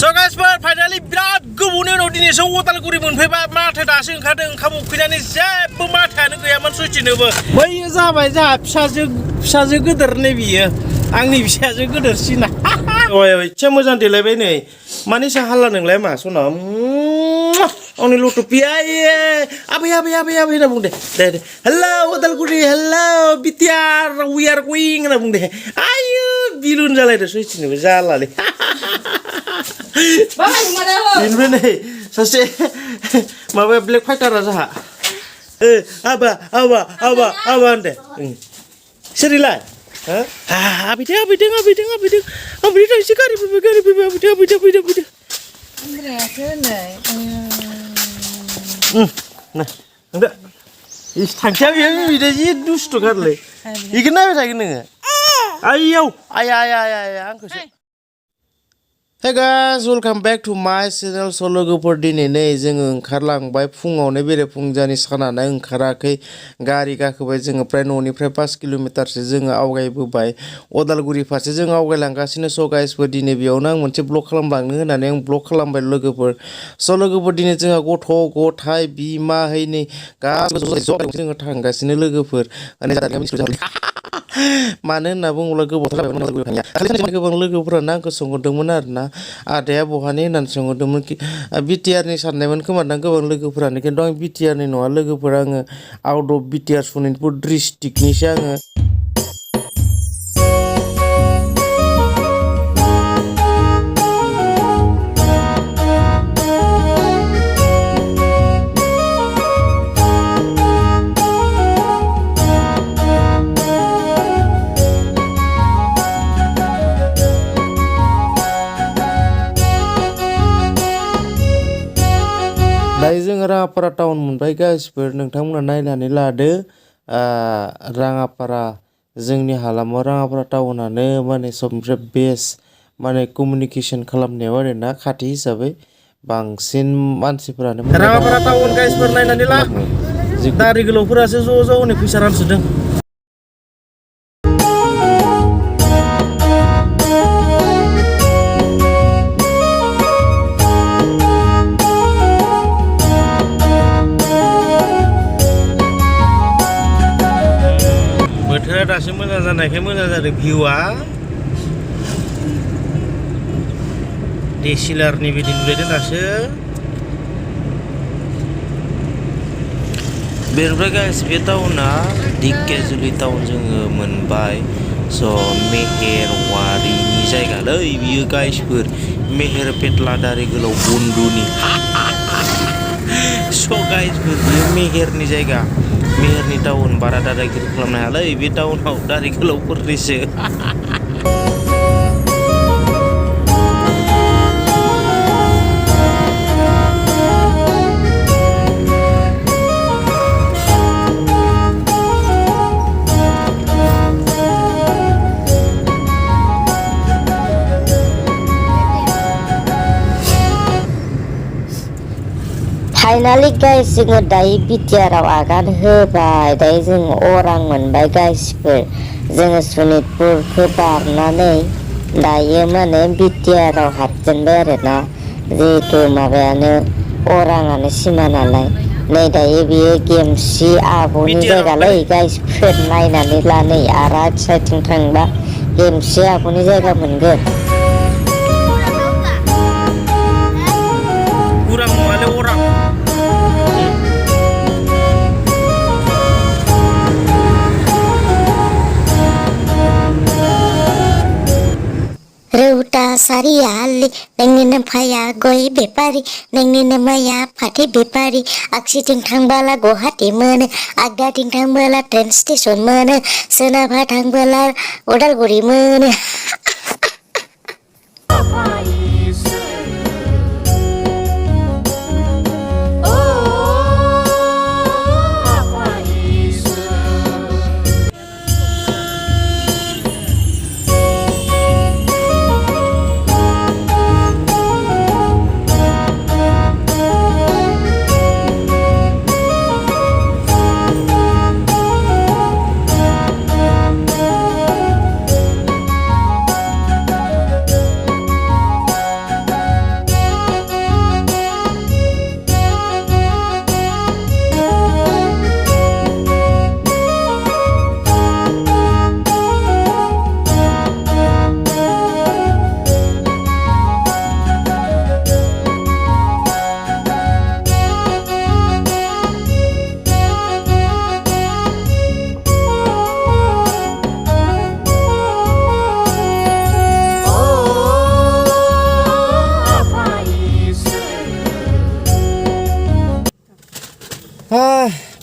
So guys, finally birat gubune unaव दिनै सौ उदालगुरि मोनफैबाय माथो दासो ओंखारदों ओंखाम उखैनानै जेबो माथोआनो गैयामोन सुइथिनोबो बैयो जाबाय जोंहा फिसाजो गोदोरनै बियो आंनि फिसाजो गोदोरसिना ओइ एसे मोजां देलायबाय नै माने सा हाल्ला नोंलाय मा सना आंनि लटपिया आबै होनना बुं दे हेलौ उदालगुरि हेलौ बिटिआर वी आर गोइं होनना बुं दे आयु बिलुन जालायदो सुइथिनोबो जालालै बेनिफ्राय नै सासे माबा ब्लेक फाइटारा जाहा आबा होनदे सोरिलाय आबैदों एसे गारि फैबाय आबैदों थांखिया बेयो बिदि जि दुस्थु गारलै बेखौ नायबाय थागोन नोङो आइयौ आया आंखौसो Hey guys, welcome back to my channel. So लोगोफोर दिनै नै जोङो ओंखारलांबाय फुङावनो बेरेफुंजानि सानानो ओंखाराखै गारि गाखोबाय जोङो प्राय न'निफ्राय 5 किल'मिटारसो जोङो आवगायबोबाय अदालगुरि फारसे जों आवगायलांगासिनो स' गाइसफोर दिनै बेयावनो आं मोनसे ब्लग खालामलांनो होननानै आं ब्लग खालामबाय लोगोफोर स' लोगोफोर दिनै जोंहा गथ' गथाय बिमा हैनै गासिबो जोङो थांगासिनो लोगोफोर मानो होनना बुङोब्ला गोबाव गोबां लोगोफोरानो आंखौ सोंहरदोंमोन आरोना आदाया बहानि होननानै सोंहरदोंमोन बिटिआरनि साननायमोन खोमा दां गोबां लोगोफोरानो खिन्थु आं बिटिआरनि नङा लोगोफोर आङो आउट अफ बिटिआर सनितपुर डिस्ट्रिक्टनिसो आङो दायो जोङो राङापारा टाउन मोनबाय गासिफोर नोंथांमोना नायनानै लादो राङापारा जोंनि हालामाव राङापारा टाउनानो माने सबनिफ्राय बेस्ट माने कमिउनिकेसन खालामनायाव आरोना खाथि हिसाबै बांसिन मानसिफोरानो राङापारा टाउन गाइसफोर नायनानै ला दारि गोलावफोरासो ज' हनै फैसा रानसोदों बोथोरा दासो मोजां जानायखाय मोजां जादों भिउआ डेसिलारनि बिदि नुलायदों दासो बेनिफ्राय गाइस बे टाउना दिकेजुलि टाउन जोङो मोनबाय स' मेहेरवारिनि जायगालै बियो गाइसफोर मेहेर पेटला दारि गोलाव बन्दुनि स' गाइसफोर बियो मेहेरनि जायगा मेहेरनि टाउन बारा दादागिरि खालामनो हायालै बे टाउनाव दारि गोलावफोरनिसो फाइनालि गाइस जोङो दायो बिटिआरआव आगान होबाय दायो जोङो अरां मोनबाय गाइसफोर जोङो सनितपुरखौ बारनानै दायो माने बिटिआरआव हाबजेनबाय आरोना जिहेथु माबायानो अराङानो सिमा नालाय नै दायो बियो गेमसि आब'नि जायगालै गाइसफोर नायनानै ला नै आरो साइडथिं थांबा गेमसि आब'नि जायगा मोनगोन उरां नङालै अरां रौता सारियालि नोंनिनो फाया गय बेपारि नोंनिनो माया फाथै बेपारि आगसिथिं थांबोला गुवाहाटी मोनो आगदाथिं थांबोला ट्रेन स्टेसन मोनो सोनाबहा थांबोला उदालगुरि मोनो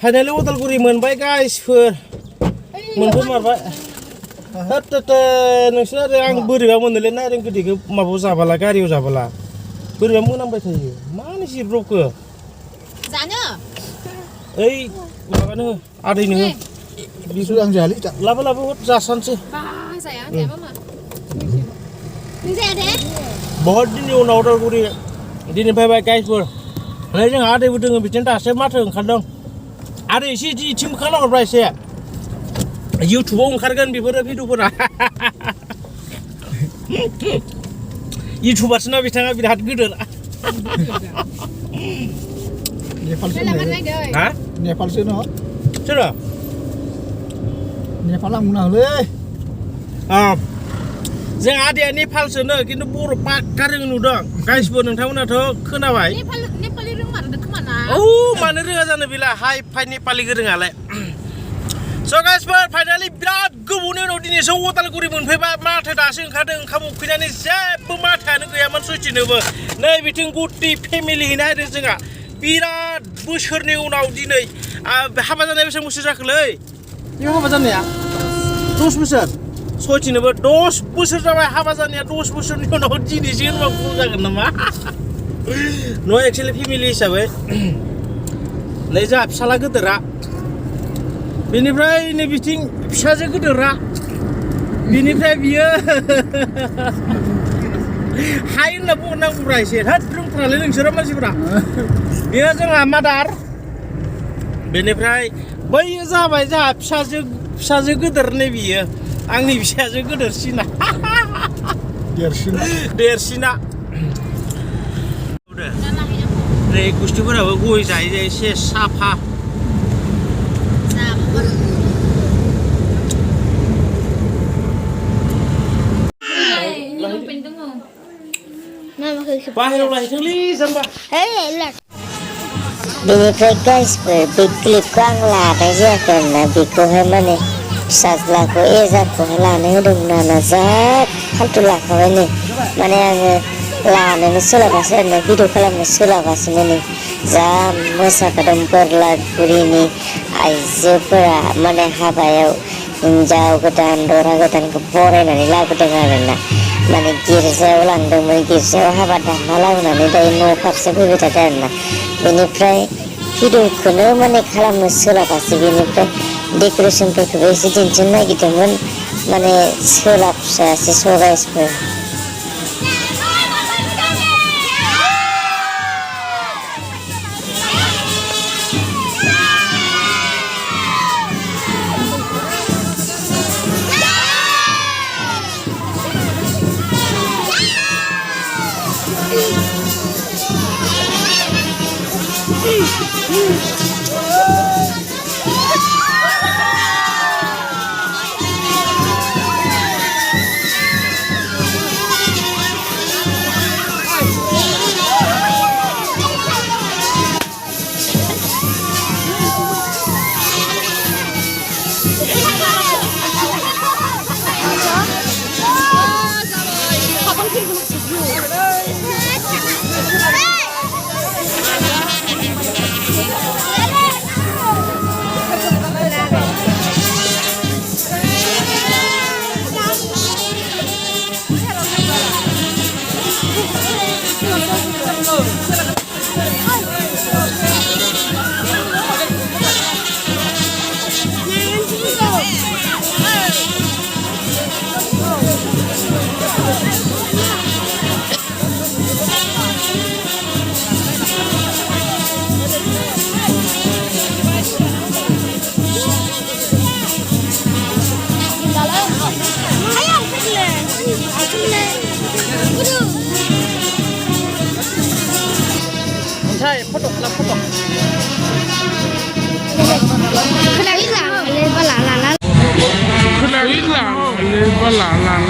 फाइनालि उदालगुरि मोनबाय गाइसफोर मोनफैमारबाय होद नोंसोर आरो आं बोरैबा मोनोलै नारें गोदैखौ माबायाव जाबाला गारियाव जाबाला बोरैबा मोनामबाय थायो मानो जिब्रबखो जानो ओइ माबानो आदै नोङो बिसु आं जायालै लाबो हद जासानसै जाया जायाबा मा नों जाया दे बहुत दिननि उनाव उदालगुरि दिनै फैबाय गाइसफोर ओमफ्राय जोंहा आदैबो दोङो बिदिनो दासो माथो ओंखारदों आरो एसे इथिं मोखांना हरब्रा एसे इउटुबाव ओंखारगोन बेफोरो भिडिअफोरा इउटुबारसो ना बिथाङा बिराद गोदोर हा नेपालसो न सोरो नेपाल आं बुंनांगौलै जों आदैया नेपालसोनो खिन्थु बर' पाक्का रोङो नुदों गाइसबो नोंथांमोनाथ' खोनाबाय नेपालि रोंमारदों खोमा ना औ मानो रोङा जानो बेलाय हाइ फाइ नेपालि गोरोङालाय स' गाइसफोर फाइनालि बिराद गोबावनि उनाव दिनैसो उदालगुरि मोनफैबाय माथो दासो ओंखारदों ओंखाम उखैनानै जेबो माथोआनो गैयामोन सयथिनोबो नै बिथिं गुटि फेमिलि हैनो हादों जोंहा बिराद बोसोरनि उनाव दिनै हाबा जानाया बेसेबां बोसोर जाखोलै बेयाव हाबा जानाया 10 बोसोर सयथिनोबो 10 बोसोर जाबाय हाबा जानाया 10 बोसोरनि उनाव दिनैसो होनबा भुल जागोन नामा न' एक्सुवेलि फेमिलि हिसाबै नै जोंहा फिसाला गोदोरा बेनिफ्राय नै बिथिं फिसाजो गोदोरा बेनिफ्राय बियो हाय होनना बुंनांगौब्रा एसे होद रोंथारालै नोंसोरो मानसिफोरा बेयो जोंहा मादार बेनिफ्राय बैयो जाबाय जोंहा फिसाजो गोदोर नै बियो आंनि फिसाजो गोदोरसिना देरसिना नै गुस्थिफोराबो गय जायै एसे साफा बाहेराव लायथोंलै जाम्बा बेनिफ्राय गाइसफोर बे क्लिपखौ आं लानाय जायाखै आरोना बेखौहाय माने फिसाज्लाखौ एजाखौहाय लानो होदोंमोन आरोना जा फाल्थु लाखाबाय नै माने आङो लानोनो सोलाबासै आरोना भिडिअ खालामनो सोलाबासैनो नै जा मोसाखादों बोरलागुरिनि आइजोफोरा माने हाबायाव हिन्जाव गोदान दरा गोदानखौ बरायनानै लाबोदों आरोना माने गिर्जायाव लांदोंमोन गिर्जायाव हाबा दानना लाबोनानै दायो न' फारसे फैबाय थादों आरोना बेनिफ्राय भिडिअखौनो माने खालामनो सोलाबासै बेनिफ्राय डेक'रेसनफोरखौबो एसे दिन्थिनो नागिरदोंमोन माने सोलाबस्रायासै स' गाइसफोर Sai, foto, la foto. Kenapa lah?